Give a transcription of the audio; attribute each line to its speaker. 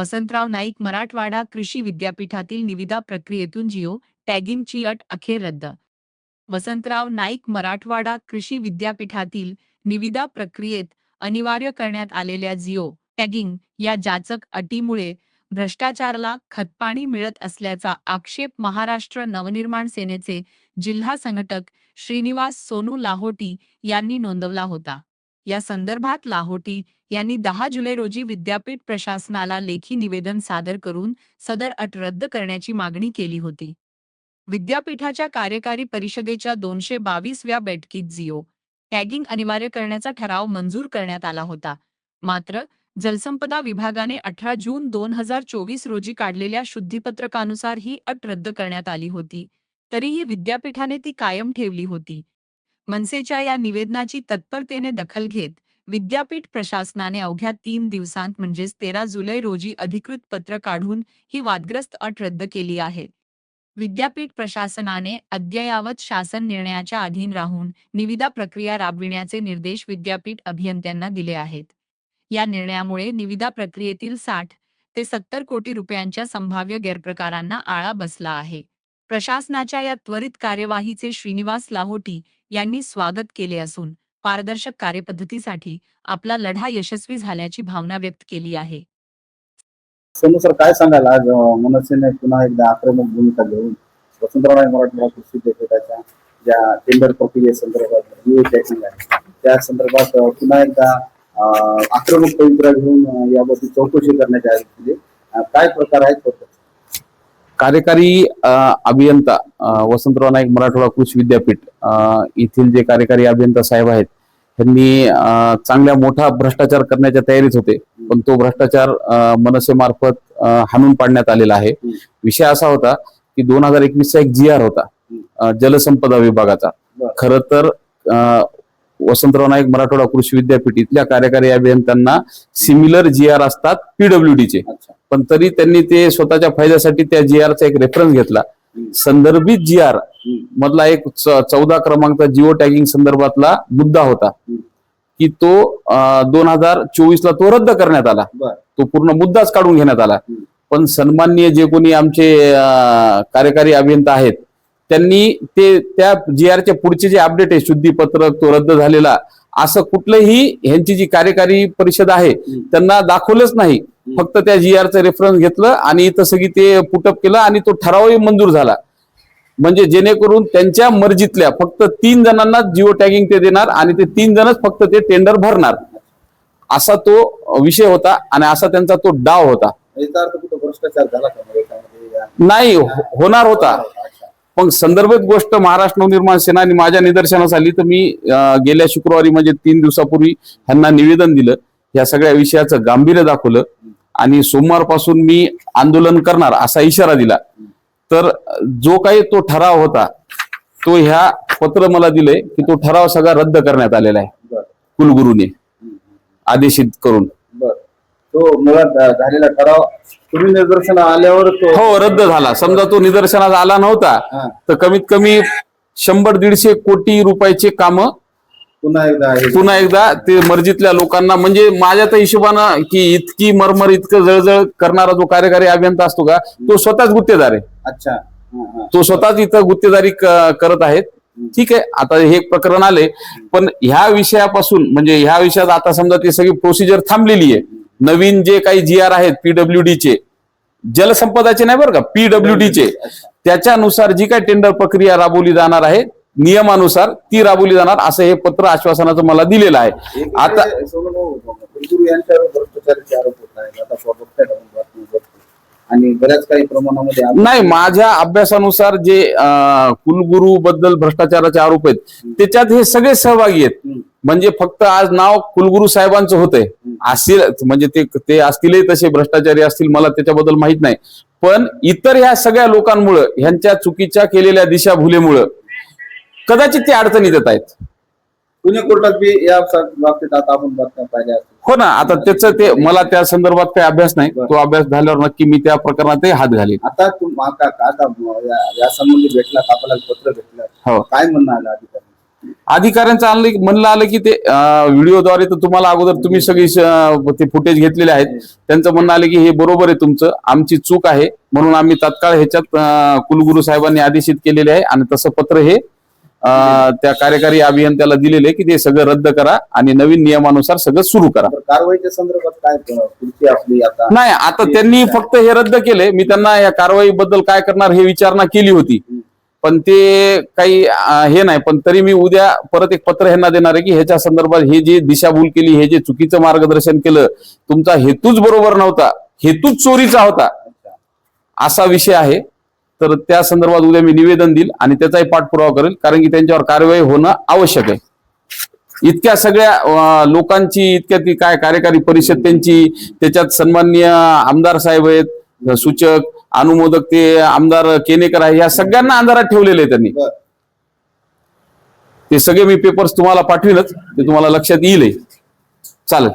Speaker 1: वसंतराव नाईक मराठवाडा कृषी विद्यापीठातील निविदा प्रक्रियेतून जिओ टॅगिंगची अट अखेर रद्द. वसंतराव नाईक मराठवाडा कृषी विद्यापीठातील निविदा प्रक्रियेत अनिवार्य करण्यात आलेल्या जिओ टॅगिंग या जाचक अटीमुळे भ्रष्टाचाराला खतपाणी मिळत असल्याचा आक्षेप महाराष्ट्र नवनिर्माण सेनेचे जिल्हा संघटक श्रीनिवास सोनू लाहोटी यांनी नोंदवला होता. या संदर्भात लाहोटी यांनी 10 जुलै रोजी विद्यापीठ प्रशासनाला लेखी निवेदन सादर करून सदर अट रद्द करण्याची मागणी केली होती. विद्यापीठाच्या कार्यकारी परिषदेच्या 222व्या बैठकीत जिओ टॅगिंग अनिवार्य करण्याचा ठराव मंजूर करण्यात आला होता. मात्र जलसंपदा विभागाने 18 जून 2024 रोजी काढलेल्या शुद्धीपत्रकानुसार ही अट रद्द करण्यात आली होती. तरीही विद्यापीठाने ती कायम ठेवली होती. मनसेच्या या निवेदनाची तत्परतेने दखल घेत विद्यापीठ प्रशासनाने अवघ्या 3 दिवसांत म्हणजेच 13 जुलै रोजी अधिकृत पत्र काढून ही वादग्रस्त अट रद्द केली आहे. विद्यापीठ प्रशासनाने अद्ययावत शासन निर्णयाच्या अधीन राहून निविदा प्रक्रिया राबविण्याचे निर्देश विद्यापीठ अभियंत्यांना दिले आहेत. या निर्णयामुळे निविदा प्रक्रियेतील 60 ते 70 कोटी रुपयांच्या संभाव्य गैरप्रकारांना आळा बसला आहे. प्रशासनाच्या या त्वरित कार्यवाहीचे श्रीनिवास लाहोटी यांनी स्वागत केले असून पारदर्शक कार्यपद्धतीसाठी आपला लढा यशस्वी झाल्याची भावना व्यक्त केली आहे.
Speaker 2: सोनू सर, काय सांगाल, आज मनसेने पुन्हा एकदा आक्रमक भूमिका घेऊन वसंतराव नाईक मराठवाडा कृषी विद्यापीठाच्या ज्या टेंडर प्रक्रियेसंदर्भात त्या संदर्भात पुन्हा एकदा आक्रमक पवित्रा घेऊन याबाबत चौकशी करण्याची आदेश दिले. काय प्रकार आहेत?
Speaker 3: कार्यकारी अभियंता वसंतराव नाईक मराठवाडा कृषी विद्यापीठ येथील जे कार्यकारी अभियंता साहेब आहेत त्यांनी चांगल्या मोठा भ्रष्टाचार करण्याच्या तयारीत होते, पण तो भ्रष्टाचार मनसेमार्फत हाणून पाडण्यात आलेला आहे. विषय असा होता की 2021चा एक GR होता जलसंपदा विभागाचा. खर तर वसंतराव नाईक मराठवाडा कृषी विद्यापीठ इथल्या कार्यकारी अभियंत्यांना सिमिलर GR असतात PWD चे, पण तरी त्यांनी ते स्वतःच्या फायद्यासाठी त्या GR चा एक रेफरन्स घेतला. संदर्भित GR मधला एक 14 क्रमांकचा जिओ टॅगिंग संदर्भातला मुद्दा होता की तो 2024ला तो रद्द करण्यात आला. तो पूर्ण मुद्दाच काढून घेण्यात आला. पण सन्माननीय जे कोणी आमचे कार्यकारी अभियंता आहेत त्यांनी ते त्या GR च्या पुढचे जे अपडेट आहे शुद्धीपत्रक तो रद्द झालेला असं कुठलंही ह्यांची जी कार्यकारी परिषद आहे त्यांना दाखवलंच नाही. फक्त त्या GR चं रेफरन्स घेतलं आणि इथं सगळी ते पुटअप केलं आणि तो ठरावही मंजूर झाला. म्हणजे जेणेकरून त्यांच्या मर्जीतल्या फक्त 3 जणांना जिओ टॅगिंग ते देणार आणि ते 3 जणच फक्त ते टेंडर भरणार असा तो विषय होता आणि असा त्यांचा तो डाव होता.
Speaker 2: भ्रष्टाचार झाला
Speaker 3: नाही होणार होता. पण संदर्भित गोष्ट महाराष्ट्र नवनिर्माण सेना आणि माझ्या निदर्शनास आली तर मी गेल्या शुक्रवारी म्हणजे 3 दिवसापूर्वी ह्यांना निवेदन दिलं, या सगळ्या विषयाचं गांभीर्य दाखवलं आणि सोमवारपासून मी आंदोलन करणार असा इशारा दिला. तर जो काही तो ठराव होता तो ह्या पत्र मला दिलंय की तो ठराव सगळा रद्द करण्यात आलेला आहे कुलगुरूने आदेशित करून.
Speaker 2: तो मुळात झालेला ठराव तुम्ही निदर्शना आल्यावर
Speaker 3: हो रद्द झाला. समजा तो निदर्शनास आला नव्हता तर कमीत कमी 100-150 कोटी रुपयाचे काम पुन्हा एकदा ते मर्जीतल्या लोकांना, म्हणजे माझ्या तर हिशोबानं की इतकी मरमर इतकं जळजळ करणारा जो कार्यकारी अभियंता असतो का तो स्वतःच गुत्तेदार आहे.
Speaker 2: अच्छा,
Speaker 3: तो स्वतःच इथं गुत्तेदारी करत आहेत. ठीक आहे, आता हे प्रकरण आले, पण ह्या विषयापासून म्हणजे ह्या विषयात आता समजा ती सगळी प्रोसिजर थांबलेली आहे. नवीन जे काही GR आहेत PWD चे, जलसंपदाचे नाही बरं का, PWD चे, त्याच्यानुसार जी काही टेंडर प्रक्रिया राबवली जाणार आहे नियमानुसार ती राबवली जाणार असं हे पत्र आश्वासनाचं मला दिलेलं आहे. आता
Speaker 2: आणि बऱ्याच काही प्रमाणामध्ये
Speaker 3: नाही, माझ्या अभ्यासानुसार जे कुलगुरू बद्दल भ्रष्टाचाराचे आरोप आहेत त्याच्यात हे सगळे सहभागी आहेत. म्हणजे फक्त आज नाव कुलगुरू साहेबांचं होतंय असतील, म्हणजे ते असतीलही तसे भ्रष्टाचारी असतील, मला त्याच्याबद्दल माहित नाही. पण इतर ह्या सगळ्या लोकांमुळं ह्यांच्या चुकीच्या केलेल्या दिशाभुलेमुळं कदाचित ते अडचणीत येत आहेत.
Speaker 2: पुणे कोर्टात बी या बाबतीत आता आपण बातम्या पाहिल्या.
Speaker 3: हो ना, आता त्याचं ते मला त्या संदर्भात काही अभ्यास नाही. तो अभ्यास झाल्यावर नक्की मी त्या प्रकरणात हात घालीन.
Speaker 2: आता या संबंधी भेटला, आपल्याला पत्र भेटलं, काय म्हणणं आलं अधिकारी?
Speaker 3: अधिकाऱ्यांचं म्हणलं आलं की ते व्हिडिओद्वारे तर तुम्हाला अगोदर तुम्ही सगळी ते फुटेज घेतलेले आहेत. त्यांचं म्हणणं आलं की हे बरोबर आहे, तुमचं आमची चूक आहे, म्हणून आम्ही तात्काळ ह्याच्यात कुलगुरू साहेबांनी आदेशित केलेले आहे आणि तसं पत्र हे त्या कार्यकारी अभियंत्याला दिलेले की ते सगळं रद्द करा आणि नवीन नियमानुसार सगळं सुरू करा.
Speaker 2: कारवाईच्या संदर्भात काय पुढची आपली आता
Speaker 3: नाही, आता त्यांनी फक्त हे रद्द केले. मी त्यांना या कारवाईबद्दल काय करणार हे विचारणा केली होती, पण ते काही हे नाही. पण तरी मी उद्या परत एक पत्र ह्यांना देणार आहे की ह्याच्या संदर्भात हे जे दिशाभूल केली, हे जे चुकीचं मार्गदर्शन केलं, तुमचा हेतूच बरोबर नव्हता, हेतूच चोरीचा होता, असा विषय आहे. तर त्या संदर्भात उद्या मी निवेदन देईल आणि त्याचाही पाठपुरावा करेल, कारण की त्यांच्यावर कारवाई होणं आवश्यक आहे. इतक्या सगळ्या लोकांची, इतक्या ती काय कार्यकारी परिषद त्यांची, त्याच्यात सन्माननीय आमदार साहेब आहेत, सूचक अनुमोदक ते आमदार केनेकर आहे, या सगळ्यांना अंधारात ठेवलेले आहे त्यांनी. ते सगळे मी पेपर्स तुम्हाला पाठवीनच, ते तुम्हाला लक्षात येईल. चालेल.